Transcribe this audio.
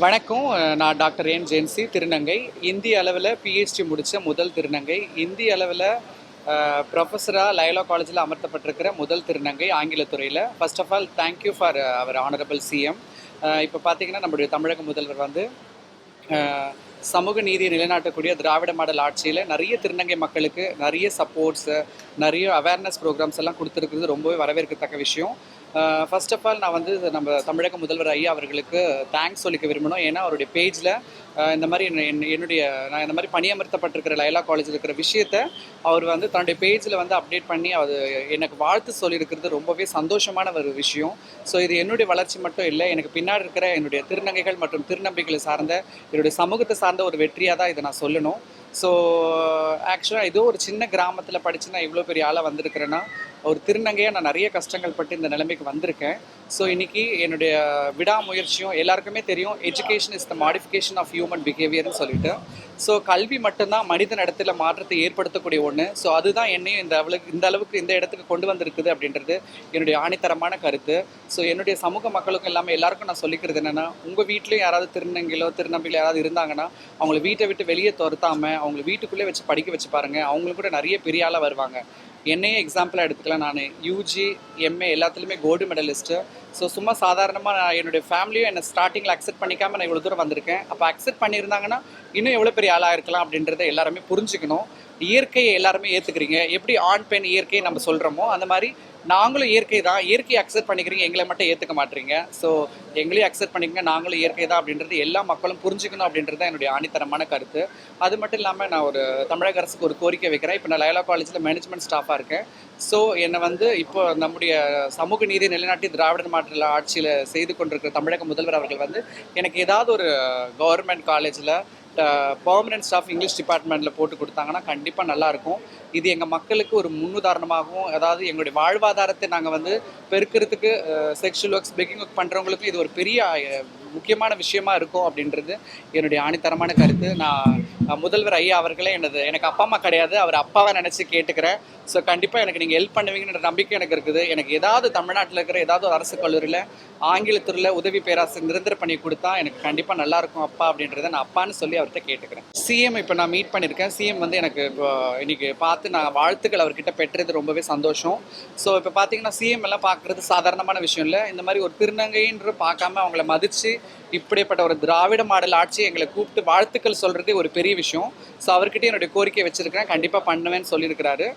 வணக்கம். நான் டாக்டர் என் ஜென்சி திருநங்கை. இந்திய அளவில் பிஹெச்டி முடித்த முதல் திருநங்கை. இந்திய அளவில் ப்ரொஃபஸராக லயோலா காலேஜில் அமர்த்தப்பட்டிருக்கிற முதல் திருநங்கை ஆங்கிலத்துறையில். First of all thank you for our honourable CM. இப்போ பார்த்தீங்கன்னா நம்முடைய தமிழக முதல்வர் வந்து சமூக நீதியை நிலைநாட்டக்கூடிய திராவிட மாடல் ஆட்சியில் நிறைய திருநங்கை மக்களுக்கு நிறைய சப்போர்ட்ஸு, நிறைய அவேர்னஸ் ப்ரோக்ராம்ஸ் எல்லாம் கொடுத்துருக்குறது ரொம்பவே வரவேற்கத்தக்க விஷயம். ஃபர்ஸ்ட் ஆஃப் ஆல் நான் வந்து நம்ம தமிழக முதல்வர் ஐயா அவர்களுக்கு தேங்க்ஸ் சொல்லிக்க விரும்பணும். ஏன்னா அவருடைய பேஜில் இந்த மாதிரி நான் இந்த மாதிரி பணியமர்த்தப்பட்டிருக்கிற லயோலா காலேஜில் இருக்கிற விஷயத்த அவர் வந்து தன்னுடைய பேஜில் வந்து அப்டேட் பண்ணி அது எனக்கு வாழ்த்து சொல்லியிருக்கிறது ரொம்பவே சந்தோஷமான ஒரு விஷயம். ஸோ இது என்னுடைய வளர்ச்சி மட்டும் இல்லை, எனக்கு பின்னாடி இருக்கிற என்னுடைய திருநங்கைகள் மற்றும் திருநம்பிகளை சார்ந்த என்னுடைய சமூகத்தை சார்ந்த ஒரு வெற்றியாக தான் இதை நான் சொல்லணும். ஸோ ஆக்சுவலாக ஏதோ ஒரு சின்ன கிராமத்தில் படித்து நான் இவ்வளோ பெரிய ஆளாக வந்திருக்கிறேன்னா ஒரு திருநங்கையாக நான் நிறைய கஷ்டங்கள் பட்டு இந்த நிலைமைக்கு வந்திருக்கேன். ஸோ இன்றைக்கி என்னுடைய விடாமுயற்சியும் எல்லாருக்குமே தெரியும், education is the modification of human பிஹேவியர்னு சொல்லிட்டு. ஸோ கல்வி மட்டும்தான் மனித இடத்துல மாற்றத்தை ஏற்படுத்தக்கூடிய ஒன்று. ஸோ அதுதான் என்னையும் இந்த அளவுக்கு இந்த இடத்துக்கு கொண்டு வந்திருக்குது அப்படின்றது என்னுடைய ஆணித்தரமான கருத்து. ஸோ என்னுடைய சமூக மக்களுக்கும் எல்லாருக்கும் நான் சொல்லிக்கிறது என்னென்னா, உங்கள் வீட்லேயும் யாராவது திருநங்கையிலோ திருநம்பிலோ யாராவது இருந்தாங்கன்னா அவங்கள வீட்டை விட்டு வெளியே துரத்தாமல் அவங்கள வீட்டுக்குள்ளே வச்சு படிக்க வச்சு பாருங்கள். அவங்களுக்கு கூட நிறைய பெரிய ஆளாக வருவாங்க. என்னையே எக்ஸாம்பிளாக எடுத்துக்கலாம். நான் யூஜி எம்ஏ எல்லாத்துலேயுமே கோல்டு மெடலிஸ்ட்டு. ஸோ சும்மா சாதாரணமாக நான் என்னுடைய ஃபேமிலியும் என்னை ஸ்டார்டிங்கில் அக்செப்ட் பண்ணிக்காமல் நான் இவ்வளோ தூரம் வந்திருக்கேன். அப்போ அக்செப்ட் பண்ணியிருந்தாங்கன்னா இன்னும் எவ்வளோ பெரிய ஆளாக இருக்கலாம் அப்படின்றத எல்லாருமே புரிஞ்சுக்கணும். இயற்கையை எல்லாருமே ஏற்றுக்கிறீங்க. எப்படி ஆண் பெண் இயற்கையை நம்ம சொல்கிறோமோ அந்த மாதிரி நாங்களும் இயற்கை தான். இயற்கையை அக்செப்ட் பண்ணிக்கிறீங்க, எங்களை மட்டும் ஏற்றுக்க மாட்டீங்க. ஸோ எங்களையும் அக்செப்ட் பண்ணிக்கங்க, நாங்களும் இயற்கை தான் அப்படின்றது எல்லா மக்களும் புரிஞ்சுக்கணும் அப்படின்றது தான் என்னுடைய ஆணித்தரமான கருத்து. அது மட்டும் இல்லாமல் நான் ஒரு தமிழக அரசுக்கு ஒரு கோரிக்கை வைக்கிறேன். இப்போ நான் லயோலா காலேஜில் மேனேஜ்மெண்ட் ஸ்டாஃபாக இருக்கேன். ஸோ என்னை வந்து இப்போ நம்முடைய சமூக நீதி நிலைநாட்டி திராவிட மாடல் ஆட்சியில் செய்து கொண்டிருக்கிற தமிழக முதல்வர் அவர்கள் வந்து எனக்கு ஏதாவது ஒரு கவர்மெண்ட் காலேஜில் பெர்மனன்ட் ஸ்டாஃப் இங்கிலீஷ் டிபார்ட்மெண்ட்டில் போட்டு கொடுத்தாங்கன்னா கண்டிப்பாக நல்லாயிருக்கும். இது எங்கள் மக்களுக்கு ஒரு முன்னுதாரணமாகவும், அதாவது எங்களுடைய வாழ்வாதாரத்தை நாங்கள் வந்து பெருக்கிறதுக்கு செக்ஷுவல் ஒர்க்ஸ் பெக்கிங் ஒர்க் பண்ணுறவங்களுக்கு இது ஒரு பெரிய முக்கியமான விஷயமா இருக்கும் அப்படின்றது என்னுடைய ஆணித்தரமான கருத்து. நான் முதல்வர் ஐயா அவர்களே எனக்கு அப்பா அம்மா கிடையாது, அவர் அப்பாவை நினச்சி கேட்டுக்கிறேன். ஸோ கண்டிப்பாக எனக்கு நீங்கள் ஹெல்ப் பண்ணுவீங்கன்ற நம்பிக்கை எனக்கு இருக்குது. எனக்கு ஏதாவது தமிழ்நாட்டில் இருக்கிற ஏதாவது ஒரு அரசு கல்லூரியில் ஆங்கிலத்துறையில் உதவி பேராசிரியர் நிரந்தர பண்ணி கொடுத்தா எனக்கு கண்டிப்பாக நல்லாயிருக்கும் அப்பா அப்படின்றத நான் அப்பான்னு சொல்லி அவர்கிட்ட கேட்டுக்கிறேன். சிஎம் இப்போ நான் மீட் பண்ணியிருக்கேன். சிஎம் வந்து எனக்கு இப்போ இன்றைக்கி பார்த்து நான் வாழ்த்துக்கள் அவர்கிட்ட பெற்றது ரொம்பவே சந்தோஷம். ஸோ இப்போ பார்த்தீங்கன்னா சிஎம் எல்லாம் பார்க்குறது சாதாரணமான விஷயம் இல்லை. இந்த மாதிரி ஒரு திருநங்கைன்ற பார்க்காம அவங்கள மதித்து இப்படிப்பட்ட ஒரு திராவிட மாடல் ஆட்சி எங்களை கூப்பிட்டு வாழ்த்துக்கள் சொல்கிறதே ஒரு பெரிய விஷயம். ஸோ அவர்கிட்ட என்னுடைய கோரிக்கை வச்சுருக்கிறேன், கண்டிப்பாக பண்ணுவேன்னு சொல்லியிருக்கிறாரு.